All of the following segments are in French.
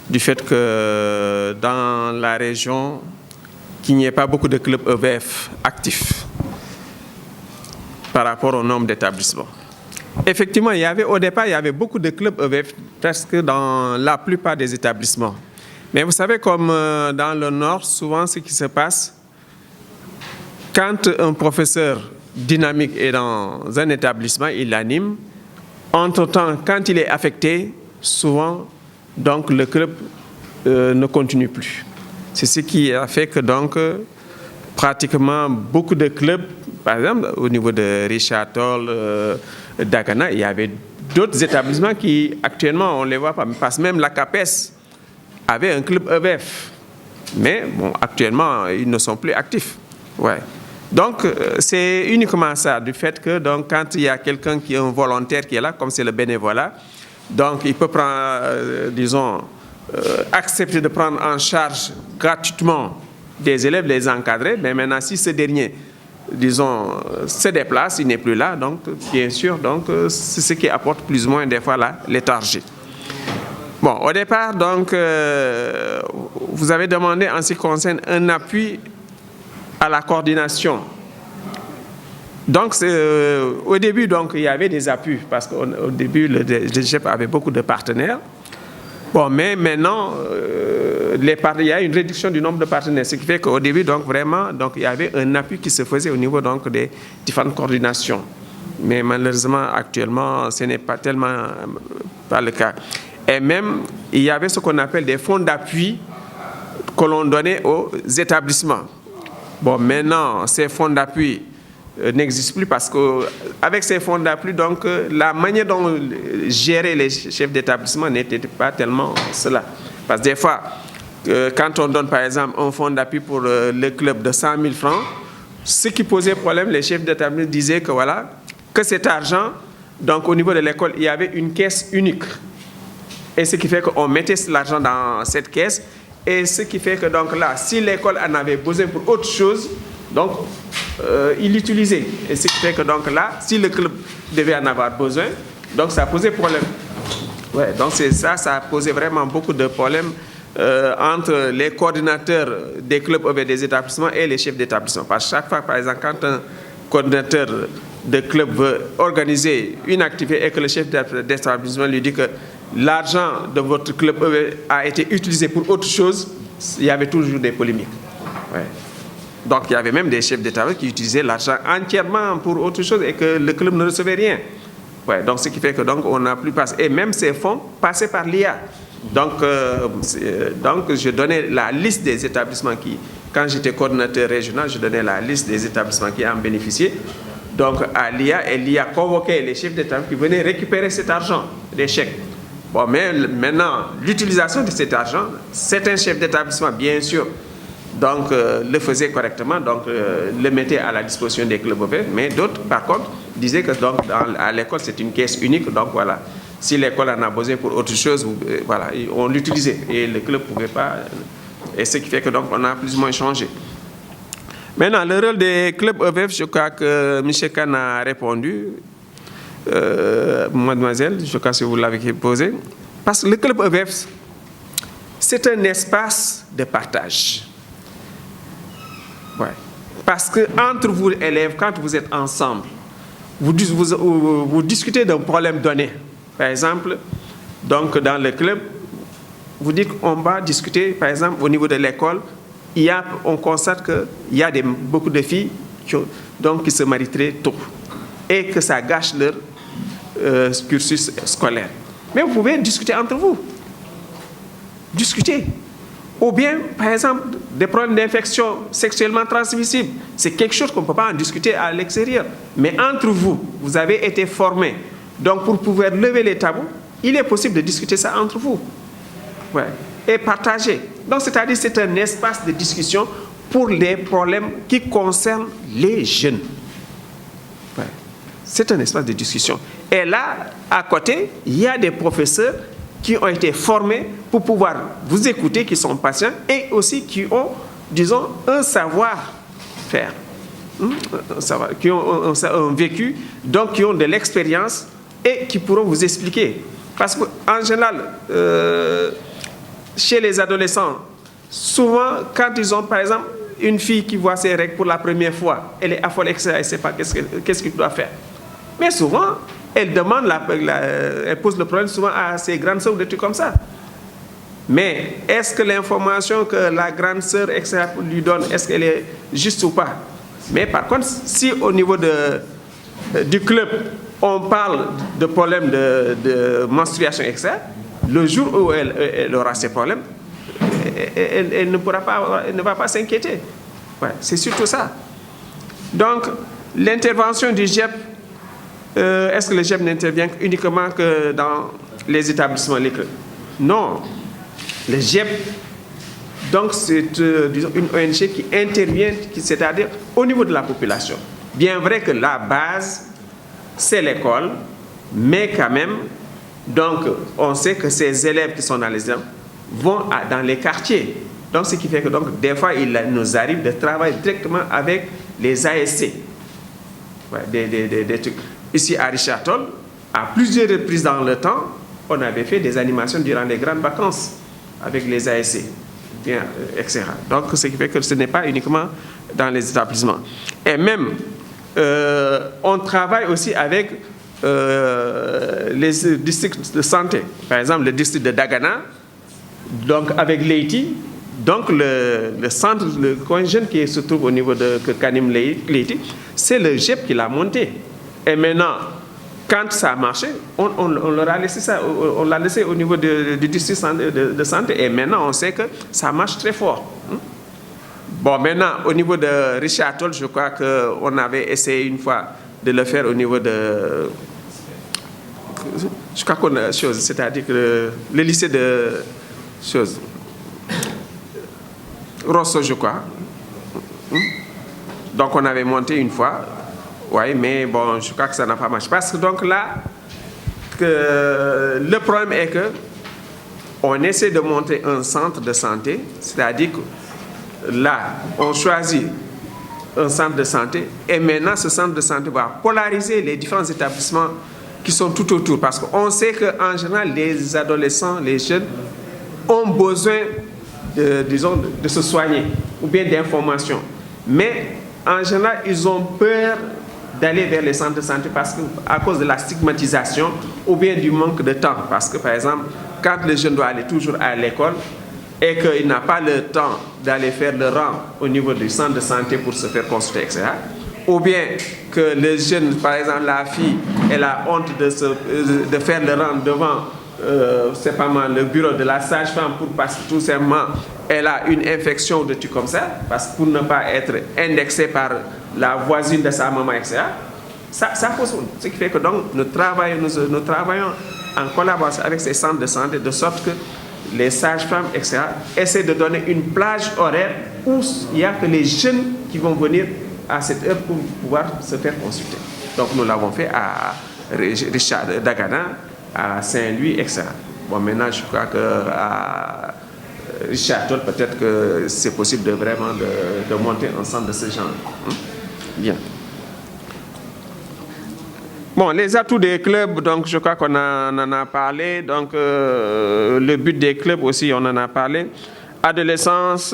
du fait que dans la région, qu'il n'y ait pas beaucoup de clubs EVF actifs par rapport au nombre d'établissements. Effectivement, au départ, il y avait beaucoup de clubs EVF presque dans la plupart des établissements. Mais vous savez, comme dans le Nord, souvent ce qui se passe, quand un professeur dynamique est dans un établissement, il l'anime. Entre-temps, quand il est affecté, souvent, donc, le club ne continue plus. C'est ce qui a fait que donc, pratiquement beaucoup de clubs, par exemple au niveau de Richard Toll, d'Agana, il y avait d'autres établissements qui actuellement on ne les voit pas, parce que même la CAPES avait un club EVF, mais bon, actuellement ils ne sont plus actifs. Ouais. Donc c'est uniquement ça, du fait que donc, quand il y a quelqu'un qui est un volontaire qui est là, comme c'est le bénévolat, donc il peut prendre, disons, accepter de prendre en charge gratuitement des élèves, les encadrer, mais maintenant si ce dernier, disons, se déplace, il n'est plus là, donc bien sûr, donc c'est ce qui apporte plus ou moins des fois la léthargie. Bon, au départ, donc, vous avez demandé en ce qui concerne un appui à la coordination. Donc, au début, donc, il y avait des appuis, parce qu'au début, le DGEP avait beaucoup de partenaires. Bon, mais maintenant, il y a une réduction du nombre de partenaires, ce qui fait qu'au début, donc, vraiment, donc, il y avait un appui qui se faisait au niveau donc, des différentes coordinations. Mais malheureusement, actuellement, ce n'est pas tellement pas le cas. Et même, il y avait ce qu'on appelle des fonds d'appui que l'on donnait aux établissements. Bon, maintenant, ces fonds d'appui n'existent plus parce qu'avec ces fonds d'appui, donc, la manière dont gérer les chefs d'établissement n'était pas tellement cela. Parce que des fois, quand on donne par exemple un fonds d'appui pour le club de 100 000 francs, ce qui posait problème, les chefs d'établissement disaient que voilà, que cet argent, donc au niveau de l'école, il y avait une caisse unique. Et ce qui fait qu'on mettait l'argent dans cette caisse. Et ce qui fait que donc là, si l'école en avait besoin pour autre chose, donc il l'utilisait. Et ce qui fait que donc là, si le club devait en avoir besoin, donc ça posait problème. Ouais, donc c'est ça, ça posait vraiment beaucoup de problèmes entre les coordinateurs des clubs ou des établissements et les chefs d'établissement. Parce que chaque fois, par exemple, quand un coordinateur de club veut organiser une activité et que le chef d'établissement lui dit que l'argent de votre club a été utilisé pour autre chose, il y avait toujours des polémiques. Ouais. Donc il y avait même des chefs d'établissement qui utilisaient l'argent entièrement pour autre chose et que le club ne recevait rien. Ouais, donc ce qui fait que donc on n'a plus passé. Et même ces fonds passaient par l'IA. Donc je donnais la liste des établissements qui, quand j'étais coordinateur régional, je donnais la liste des établissements qui en bénéficiaient. Donc à l'IA, et l'IA convoquait les chefs d'établissement qui venaient récupérer cet argent, des chèques. Bon, mais maintenant, l'utilisation de cet argent, certains chefs d'établissement, bien sûr, donc, le faisaient correctement, donc le mettaient à la disposition des clubs ouverts, mais d'autres, par contre, disaient que donc, à l'école, c'est une caisse unique, donc voilà, si l'école en a besoin pour autre chose, voilà, on l'utilisait et le club ne pouvait pas, et ce qui fait que donc, on a plus ou moins changé. Maintenant, le rôle des clubs EVF, je crois que M. Khan a répondu. Mademoiselle, je crois que vous l'avez posé. Parce que le club EVF, c'est un espace de partage. Ouais. Parce que entre vous, élèves, quand vous êtes ensemble, vous discutez d'un problème donné. Par exemple, donc dans le club, vous dites qu'on va discuter, par exemple, au niveau de l'école, on constate qu'il y a beaucoup de filles qui se marient très tôt et que ça gâche leur cursus scolaire. Mais vous pouvez discuter entre vous. Discuter. Ou bien, par exemple, des problèmes d'infection sexuellement transmissibles. C'est quelque chose qu'on ne peut pas en discuter à l'extérieur. Mais entre vous, vous avez été formés. Donc, pour pouvoir lever les tabous, il est possible de discuter ça entre vous. Ouais. Et partager. Donc, c'est-à-dire que c'est un espace de discussion pour les problèmes qui concernent les jeunes. Ouais. C'est un espace de discussion. Et là, à côté, il y a des professeurs qui ont été formés pour pouvoir vous écouter, qui sont patients et aussi qui ont, disons, un savoir-faire, qui ont un vécu, donc qui ont de l'expérience et qui pourront vous expliquer. Parce qu'en général, chez les adolescents, souvent, quand ils ont, par exemple, une fille qui voit ses règles pour la première fois, elle est affolée, etc., elle ne sait pas qu'est-ce qu'il doit faire. Mais souvent, elle demande, elle pose le problème souvent à ses grandes sœurs ou des trucs comme ça. Mais est-ce que l'information que la grande sœur, etc., lui donne, est-ce qu'elle est juste ou pas? Mais par contre, si au niveau du club, on parle de problèmes de menstruation, etc., le jour où elle aura ces problèmes, elle ne va pas s'inquiéter. Ouais, c'est surtout ça. Donc, l'intervention du GEP, est-ce que le GEP n'intervient uniquement que dans les établissements, les clubs? Non. Le GEP, donc, c'est disons, une ONG qui intervient, c'est-à-dire au niveau de la population. Bien vrai que la base, c'est l'école, mais quand même, donc, on sait que ces élèves qui sont dans les écoles vont dans les quartiers. Donc, ce qui fait que donc, des fois, il nous arrive de travailler directement avec les ASC. Ouais, des trucs. Ici, à Richard Toll, à plusieurs reprises dans le temps, on avait fait des animations durant les grandes vacances avec les ASC, bien, etc. Donc, ce qui fait que ce n'est pas uniquement dans les établissements. Et même, on travaille aussi avec les districts de santé. Par exemple, le district de Dagana, donc avec Leïti, donc le centre, le coin jeune qui se trouve au niveau de Kanim Leïti, c'est le GEP qui l'a monté. Et maintenant, quand ça a marché, on leur a laissé ça, on l'a laissé au niveau du district de santé. Et maintenant, on sait que ça marche très fort. Bon, maintenant, au niveau de Richard Toll, je crois qu'on avait essayé une fois de le faire au niveau de... Je crois qu'on a chose, c'est-à-dire que le lycée de... chose. Rosso, je crois. Donc, on avait monté une fois. Oui, mais bon, je crois que ça n'a pas marché. Parce que donc là, le problème est que on essaie de monter un centre de santé, c'est-à-dire que là, on choisit un centre de santé et maintenant, ce centre de santé va polariser les différents établissements qui sont tout autour. Parce qu'on sait qu'en général, les adolescents, les jeunes ont besoin, disons, de se soigner ou bien d'informations. Mais en général, ils ont peur d'aller vers les centres de santé à cause de la stigmatisation ou bien du manque de temps. Parce que, par exemple, quand le jeune doit aller toujours à l'école et qu'il n'a pas le temps d'aller faire le rang au niveau du centre de santé pour se faire consulter, etc., ou bien que le jeune, par exemple, la fille, elle a honte de faire le rang devant c'est pas mal, le bureau de la sage-femme parce que tout simplement elle a une infection de trucs comme ça, parce que pour ne pas être indexée par la voisine de sa maman, etc. Ça pose ce qui fait que donc nous travaillons en collaboration avec ces centres de santé de sorte que les sages-femmes, etc., essaient de donner une plage horaire où il n'y a que les jeunes qui vont venir à cette heure pour pouvoir se faire consulter. Donc nous l'avons fait à Richard Dagana, à Saint-Louis, etc. Bon, maintenant, je crois qu'à Richard Toll, peut-être que c'est possible de vraiment de monter un centre de ce genre. Bien. Bon, les atouts des clubs, donc je crois qu'on en a parlé. Donc, le but des clubs aussi, on en a parlé. Adolescence,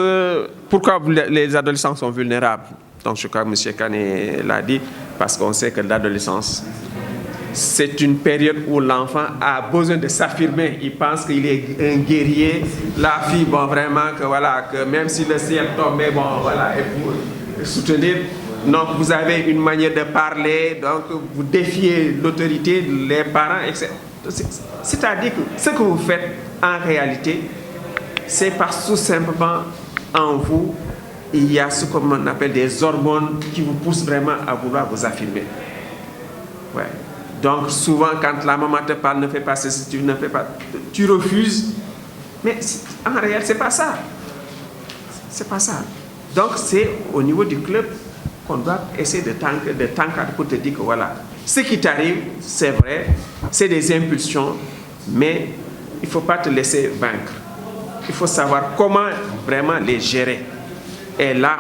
pourquoi les adolescents sont vulnérables? Donc, je crois que M. Kane l'a dit, parce qu'on sait que l'adolescence, c'est une période où l'enfant a besoin de s'affirmer. Il pense qu'il est un guerrier. La fille, bon, vraiment, que voilà, que même si le ciel tombait, bon, voilà, et pour soutenir. Donc, vous avez une manière de parler, donc vous défiez l'autorité, les parents, etc. C'est-à-dire que ce que vous faites, en réalité, c'est parce que tout simplement, en vous, il y a ce qu'on appelle des hormones qui vous poussent vraiment à vouloir vous affirmer. Ouais. Donc, souvent, quand la maman te parle, ne fais pas ceci, tu ne fais pas, tu refuses. Mais en réalité, c'est pas ça. C'est pas ça. Donc, c'est au niveau du club qu'on doit essayer de t'encadrer pour te dire que voilà, ce qui t'arrive, c'est vrai, c'est des impulsions, mais il ne faut pas te laisser vaincre. Il faut savoir comment vraiment les gérer. Et là,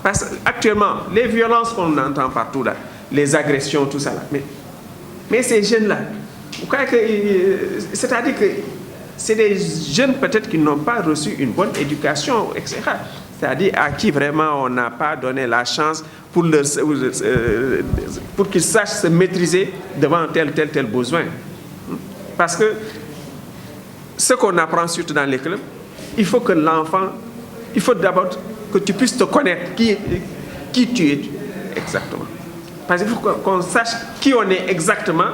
parce qu'actuellement, les violences qu'on entend partout là, les agressions, tout ça là. Mais ces jeunes-là, C'est-à-dire que c'est des jeunes peut-être qui n'ont pas reçu une bonne éducation, etc. C'est-à-dire à qui vraiment on n'a pas donné la chance pour qu'ils sachent se maîtriser devant tel besoin. Parce que ce qu'on apprend surtout dans les clubs, il faut que l'enfant, il faut d'abord que tu puisses te connaître qui tu es exactement. Parce qu'il faut qu'on sache qui on est exactement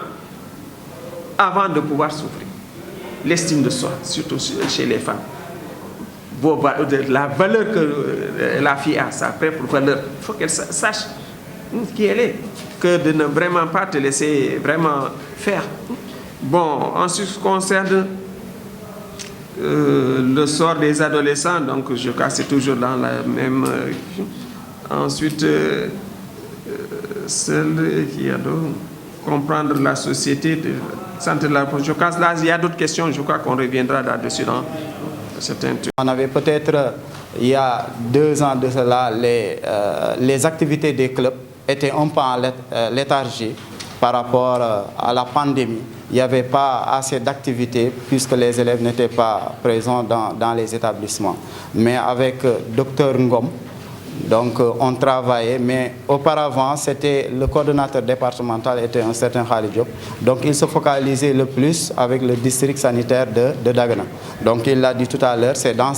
avant de pouvoir souffrir. L'estime de soi, surtout chez les femmes. La valeur que la fille a, sa propre valeur, il faut qu'elle sache qui elle est, que de ne vraiment pas te laisser vraiment faire. Bon, en ce qui concerne le sort des adolescents, donc je crois que c'est toujours dans la même... ensuite, celle qui a de comprendre la société, de santé de la... Je crois que là, il y a d'autres questions, je crois qu'on reviendra là-dessus dans certains trucs. On avait peut-être, il y a 2 ans de cela, les activités des clubs étaient un peu en léthargie par rapport à la pandémie. Il n'y avait pas assez d'activités puisque les élèves n'étaient pas présents dans les établissements. Mais avec Dr Ngom, donc on travaillait, mais auparavant, c'était le coordonnateur départemental était un certain Khalid Diop. Donc il se focalisait le plus avec le district sanitaire de Dagana. Donc il l'a dit tout à l'heure, c'est dans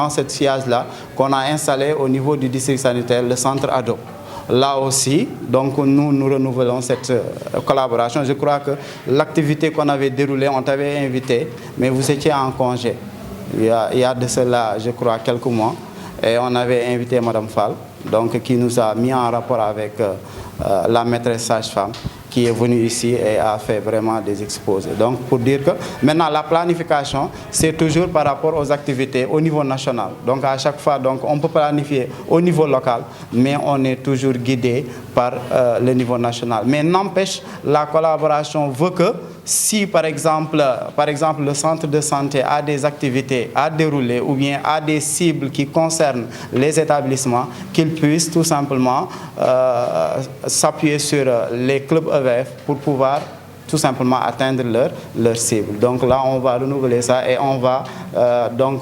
cette sillage-là qu'on a installé au niveau du district sanitaire le centre ado. Là aussi, donc nous renouvelons cette collaboration. Je crois que l'activité qu'on avait déroulée, on t'avait invité, mais vous étiez en congé. Il y a de cela, je crois, quelques mois. Et on avait invité Mme Fall, donc, qui nous a mis en rapport avec la maîtresse sage-femme, qui est venue ici et a fait vraiment des exposés. Donc pour dire que maintenant la planification, c'est toujours par rapport aux activités au niveau national. Donc à chaque fois, donc, on peut planifier au niveau local, mais on est toujours guidé par le niveau national. Mais n'empêche, la collaboration veut que si par exemple le centre de santé a des activités à dérouler ou bien a des cibles qui concernent les établissements, qu'ils puissent tout simplement s'appuyer sur les clubs EVF pour pouvoir tout simplement atteindre leur cible. Donc là, on va renouveler ça et on va donc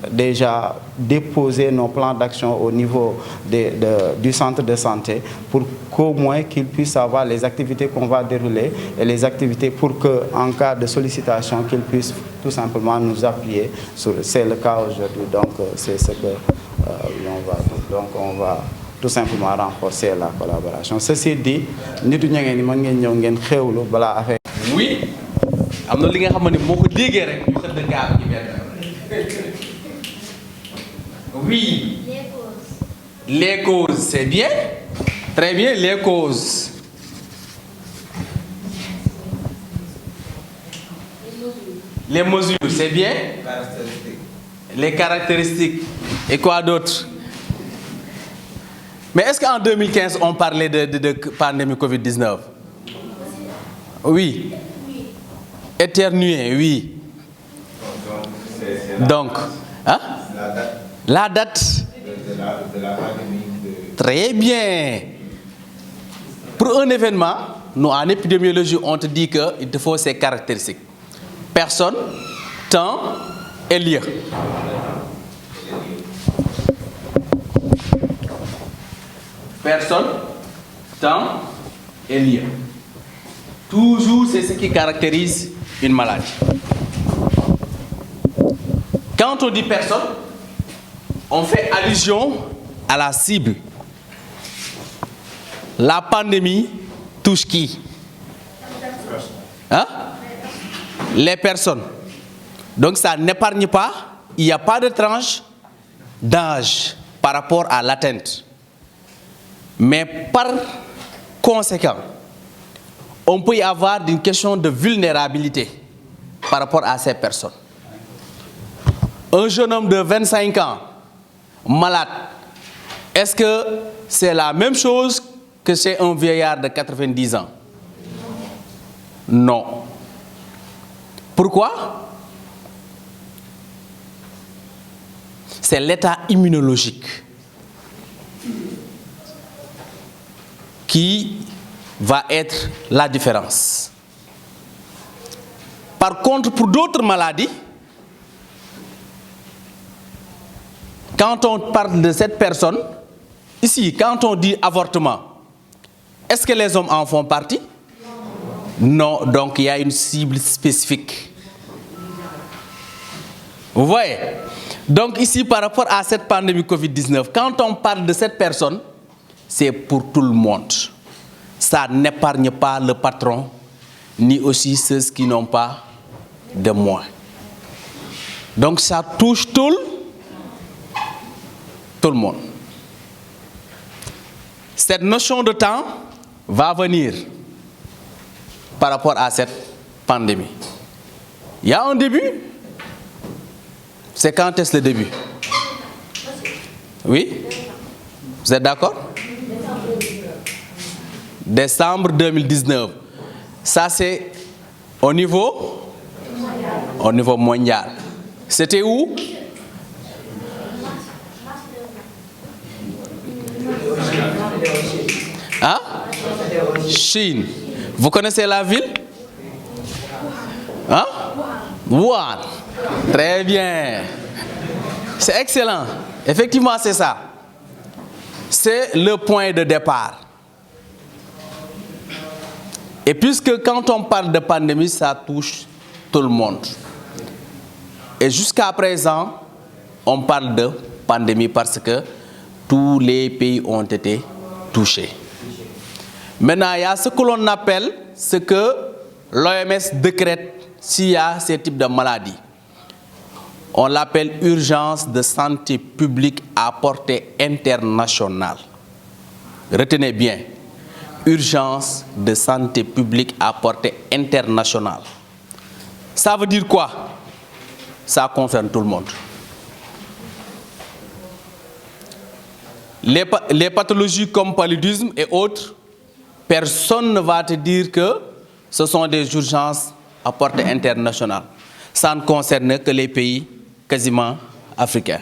déjà déposer nos plans d'action au niveau du centre de santé pour qu'au moins qu'ils puissent avoir les activités qu'on va dérouler et les activités pour qu'en cas de sollicitation, qu'ils puissent tout simplement nous appuyer. C'est le cas aujourd'hui, donc c'est ce que l'on va... Donc on va tout simplement renforcer la collaboration. Ceci dit, nous devons oui, oui, les causes, c'est bien, très bien, les causes. Les mesures, c'est bien. Les caractéristiques. Et quoi d'autre? Mais est-ce qu'en 2015, on parlait de pandémie Covid-19? Oui. Éternuer, oui. Donc, hein? La date de la pandémie. Très bien. Pour un événement, nous en épidémiologie, on te dit qu'il te faut ces caractéristiques. Personne, temps et lieu. Personne, temps et lieu. Toujours, c'est ce qui caractérise une maladie. Quand on dit personne, on fait allusion à la cible. La pandémie touche qui? Hein? Les personnes. Donc ça n'épargne pas, il n'y a pas de tranche d'âge par rapport à l'atteinte. Mais par conséquent, on peut y avoir une question de vulnérabilité par rapport à ces personnes. Un jeune homme de 25 ans, malade, est-ce que c'est la même chose que chez un vieillard de 90 ans? Non. Pourquoi? C'est l'état immunologique qui va être la différence. Par contre, pour d'autres maladies, quand on parle de cette personne, ici, quand on dit avortement, est-ce que les hommes en font partie? Non, donc il y a une cible spécifique. Vous voyez? Donc ici, par rapport à cette pandémie Covid-19, quand on parle de cette personne, c'est pour tout le monde. Ça n'épargne pas le patron, ni aussi ceux qui n'ont pas de moyens. Donc ça touche tout le monde. Cette notion de temps va venir par rapport à cette pandémie. Il y a un début. C'est quand est-ce le début? Oui? Vous êtes d'accord? Décembre 2019. Ça, c'est au niveau mondial. C'était où? Hein? Chine. Vous connaissez la ville? Hein? Wuhan. Très bien. C'est excellent. Effectivement, c'est ça. C'est le point de départ. Et puisque quand on parle de pandémie, ça touche tout le monde. Et jusqu'à présent, on parle de pandémie parce que tous les pays ont été touchés. Maintenant, il y a ce que l'on appelle, ce que l'OMS décrète s'il y a ce type de maladie. On l'appelle urgence de santé publique à portée internationale. Retenez bien, urgence de santé publique à portée internationale. Ça veut dire quoi? Ça concerne tout le monde. Les pathologies comme paludisme et autres, personne ne va te dire que ce sont des urgences à portée internationale. Ça ne concerne que les pays quasiment africains.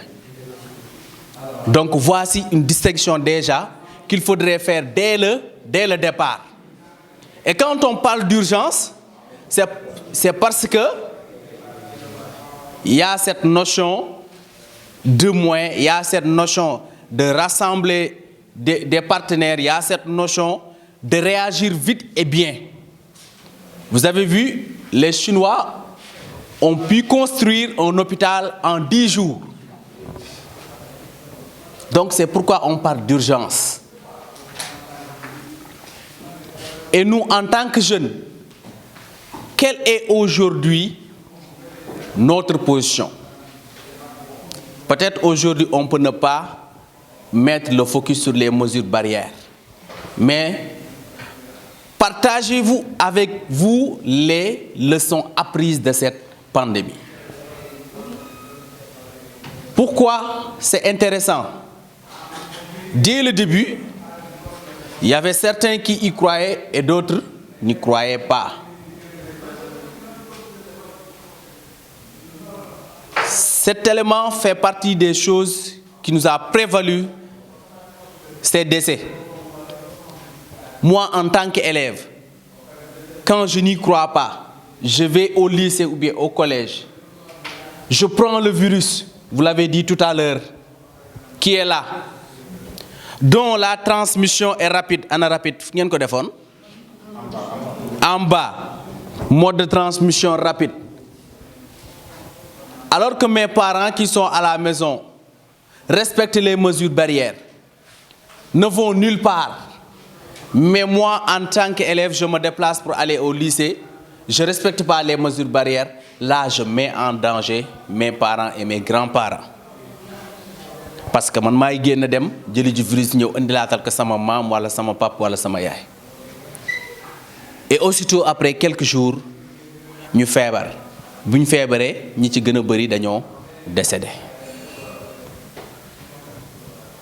Donc voici une distinction déjà qu'il faudrait faire dès le départ. Et quand on parle d'urgence, c'est parce que il y a cette notion de moyens, il y a cette notion de rassembler des partenaires, il y a cette notion de réagir vite et bien. Vous avez vu, les Chinois ont pu construire un hôpital en 10 jours. Donc c'est pourquoi on parle d'urgence. Et nous, en tant que jeunes, quelle est aujourd'hui notre position? Peut-être aujourd'hui, on peut ne pas mettre le focus sur les mesures barrières. Mais partagez-vous avec vous les leçons apprises de cette pandémie. Pourquoi c'est intéressant? Dès le début, il y avait certains qui y croyaient et d'autres n'y croyaient pas. Cet élément fait partie des choses qui nous a prévalu ces décès. Moi, en tant qu'élève, quand je n'y crois pas, je vais au lycée ou bien au collège, je prends le virus, vous l'avez dit tout à l'heure, qui est là, dont la transmission est rapide, anarapide, en bas, mode de transmission rapide. Alors que mes parents qui sont à la maison respectent les mesures barrières, ne vont nulle part. Mais moi, en tant qu'élève, je me déplace pour aller au lycée, je ne respecte pas les mesures barrières. Là, je mets en danger mes parents et mes grands-parents. Parce que man maay génn dem jëli ji virus ñëw indilaatal ko sama maam wala sama papa wala sama yaay. Et aussitôt après quelques jours ñu feebar bu ñu feebaree ñi ci gën a bëri dañoo décédé.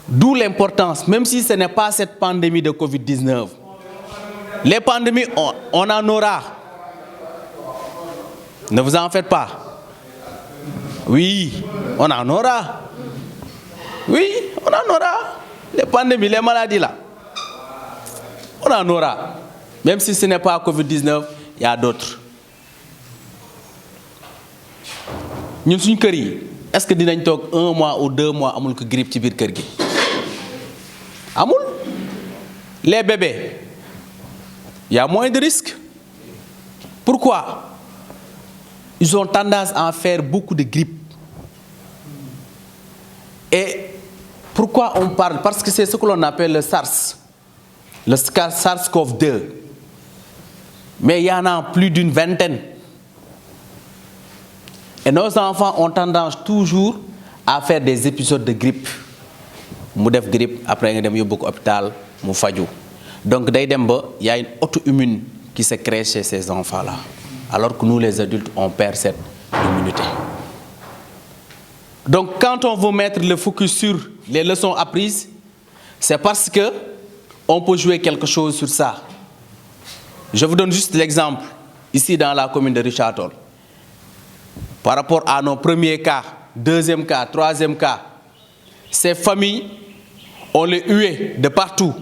D'où l'importance, même si ce n'est pas cette pandémie de Covid-19, les pandémies, on en aura. Ne vous en faites pas. Oui, on en aura. Oui, on en aura. Les pandémies, les maladies là. On en aura. Même si ce n'est pas Covid-19, il y a d'autres. ñun suñu kër yi est-ce que dinañ toog 1 mois ou 2 mois amul ko grippe ci biir kër gi amul. Les bébés, il y a moins de risques. Pourquoi? Ils ont tendance à faire beaucoup de grippe. Et pourquoi on parle? Parce que c'est ce que l'on appelle le SARS, le SARS-CoV-2. Mais il y en a plus d'une vingtaine. Et nos enfants ont tendance toujours à faire des épisodes de grippe. Mu def grippe, après nga dem yóbbu ko hôpital, mu faju. Donc day dem ba y a une auto-immune qui se crée chez ces enfants-là. Alors que nous les adultes on perd cette immunité. Donc quand on veut mettre le focus sur les leçons apprises, c'est parce que on peut jouer quelque chose sur ça. Je vous donne juste l'exemple ici dans la commune de Richard Toll. Par rapport à nos premiers cas, deuxième cas, troisième cas, ces familles, on les huait de partout.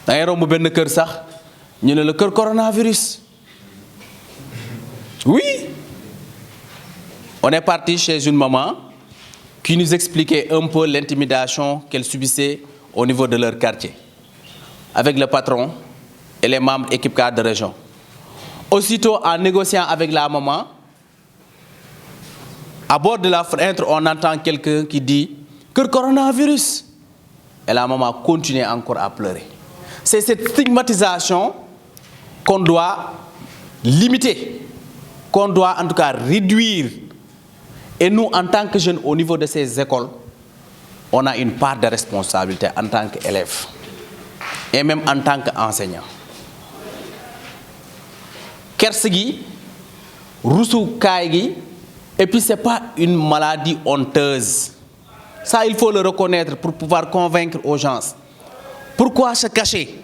D'ailleurs, on a dit le cœur coronavirus. Oui. On est parti chez une maman qui nous expliquait un peu l'intimidation qu'elle subissait au niveau de leur quartier, avec le patron et les membres équipe cadre de région. Aussitôt, en négociant avec la maman, à bord de la fenêtre, on entend quelqu'un qui dit que le coronavirus. Et la maman continue encore à pleurer. C'est cette stigmatisation qu'on doit limiter, qu'on doit en tout cas réduire. Et nous, en tant que jeunes, au niveau de ces écoles, on a une part de responsabilité en tant qu'élèves et même en tant qu'enseignants. Kersegi, Roussou Kaigi, et puis ce n'est pas une maladie honteuse. Ça, il faut le reconnaître pour pouvoir convaincre aux gens. Pourquoi se cacher?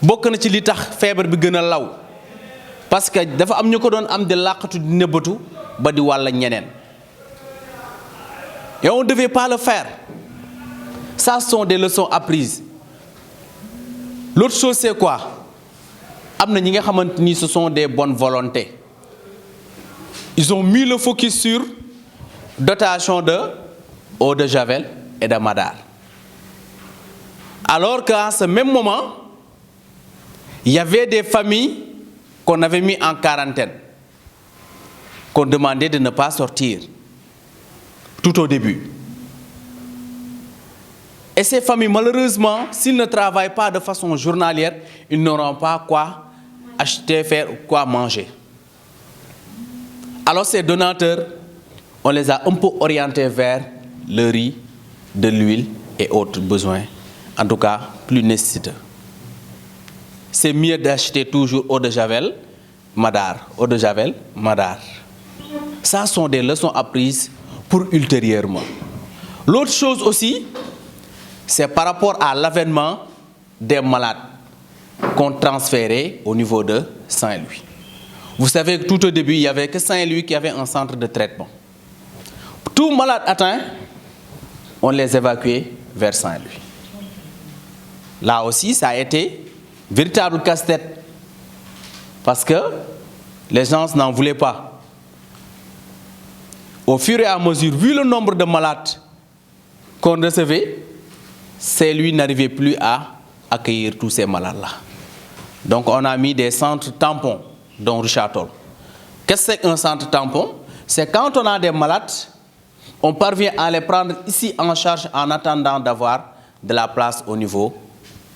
Bokk na ci li tax feebar bi gën a law parce que dafa am ñu ko doon am di làqatu di nëbbatu ba di wàll ñeneen. Et on ne devait pas le faire. Ça, ce sont des leçons apprises. L'autre chose, c'est quoi? Am na ñi nga xamante ni ce sont des bonnes volontés. Ils ont mis le focus sur dotation de eau de javel et de madar. Alors qu'à ce même moment, il y avait des familles qu'on avait mis en quarantaine, qu'on demandait de ne pas sortir tout au début. Et ces familles, malheureusement, s'ils ne travaillent pas de façon journalière, ils n'auront pas quoi acheter, faire ou quoi manger. Alors ces donateurs, on les a un peu orientés vers le riz, de l'huile et autres besoins, en tout cas plus nécessiteux. C'est mieux d'acheter toujours eau de javel, madar, eau de javel, madar. Ça sont des leçons apprises pour ultérieurement. L'autre chose aussi, c'est par rapport à l'avènement des malades qu'on transférait au niveau de Saint-Louis. Vous savez que tout au début, il n'y avait que Saint-Louis qui avait un centre de traitement. Tout malade atteint, on les évacuait vers Saint-Louis. Là aussi, ça a été véritable casse-tête parce que les gens n'en voulaient pas. Au fur et à mesure, vu le nombre de malades qu'on recevait, Saint-Louis n'arrivait plus à accueillir tous ces malades-là. Donc on a mis des centres tampons, dont Richard Toll. Qu'est-ce qu'un centre tampon? C'est quand on a des malades, on parvient à les prendre ici en charge en attendant d'avoir de la place au niveau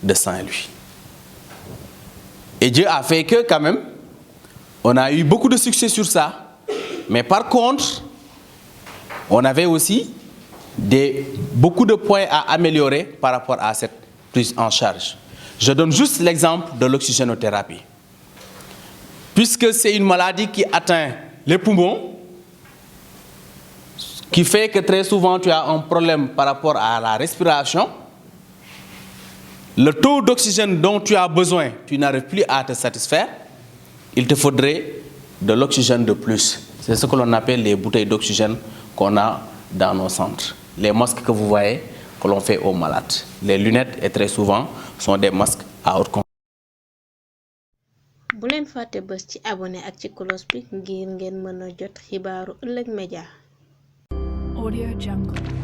de Saint-Louis. Et Dieu a fait que quand même, on a eu beaucoup de succès sur ça. Mais par contre, on avait aussi beaucoup de points à améliorer par rapport à cette prise en charge. Je donne juste l'exemple de l'oxygénothérapie. Puisque c'est une maladie qui atteint les poumons, qui fait que très souvent tu as un problème par rapport à la respiration, le taux d'oxygène dont tu as besoin, tu n'arrives plus à te satisfaire, il te faudrait de l'oxygène de plus. C'est ce que l'on appelle les bouteilles d'oxygène qu'on a dans nos centres. Les masques que vous voyez, que l'on fait aux malades. Les lunettes, et très souvent, sont des masques à haute consommation. bu leen fàtte bës ci abonné ak ci cloche bi ngir ngeen mën a jot xibaaru ëllëg média. Audio Jungle.